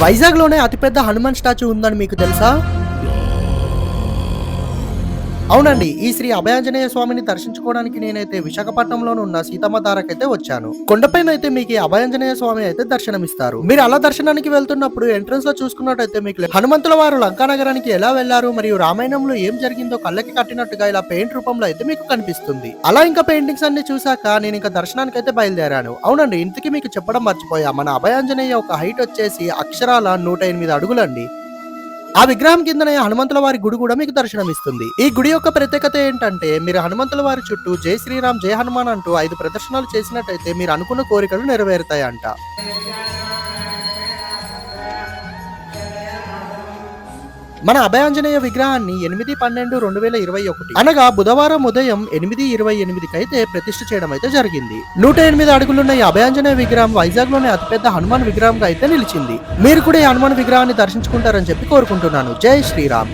వైజాగ్ లోనే అతిపెద్ద హనుమాన్ స్టాచ్యూ ఉందని మీకు తెలుసా? అవునండి, ఈ శ్రీ అభయాంజనేయ స్వామిని దర్శించుకోవడానికి నేనైతే విశాఖపట్నంలోనే ఉన్న సీతమ్మ ధారకైతే వచ్చాను. కొండపైన అయితే మీకు ఈ అభయాంజనేయ స్వామి అయితే దర్శనమిస్తారు. మీరు అలా దర్శనానికి వెళ్తున్నప్పుడు ఎంట్రన్స్ లో చూసుకున్నట్టయితే మీకు హనుమంతుల వారు లంకా నగరానికి ఎలా వెళ్లారు మరియు రామాయణంలో ఏం జరిగిందో కళ్ళకి కట్టినట్టుగా ఇలా పెయింట్ రూపంలో అయితే మీకు కనిపిస్తుంది. అలా ఇంకా పెయింటింగ్స్ అన్ని చూసాక నేను ఇంకా దర్శనానికి అయితే బయలుదేరాను. అవునండి, ఇంతకీ మీకు చెప్పడం మర్చిపోయా, మన అభయాంజనేయ ఒక హైట్ వచ్చేసి అక్షరాల 108 అడుగులండి. ఆ విగ్రహం కిందనే హనుమంతుల వారి గుడి కూడా మీకు దర్శనమిస్తుంది. ఈ గుడి యొక్క ప్రత్యేకత ఏంటంటే, మీరు హనుమంతుల వారి చుట్టూ జై శ్రీరామ్ జై హనుమాన్ అంటూ 5 ప్రదర్శనలు చేసినట్టయితే మీరు అనుకున్న కోరికలు నెరవేరుతాయంట. మన అభయాంజనేయ విగ్రహాన్ని 8/12/2021 అనగా బుధవారం ఉదయం 8:28 అయితే ప్రతిష్ఠ చేయడం అయితే జరిగింది. 108 అడుగులున్న ఈ అభయాంజనేయ విగ్రహం వైజాగ్ లోనే అతిపెద్ద హనుమాన్ విగ్రహంగా అయితే నిలిచింది. మీరు కూడా ఈ హనుమాన్ విగ్రహాన్ని దర్శించుకుంటారని చెప్పి కోరుకుంటున్నాను. జై శ్రీరామ్.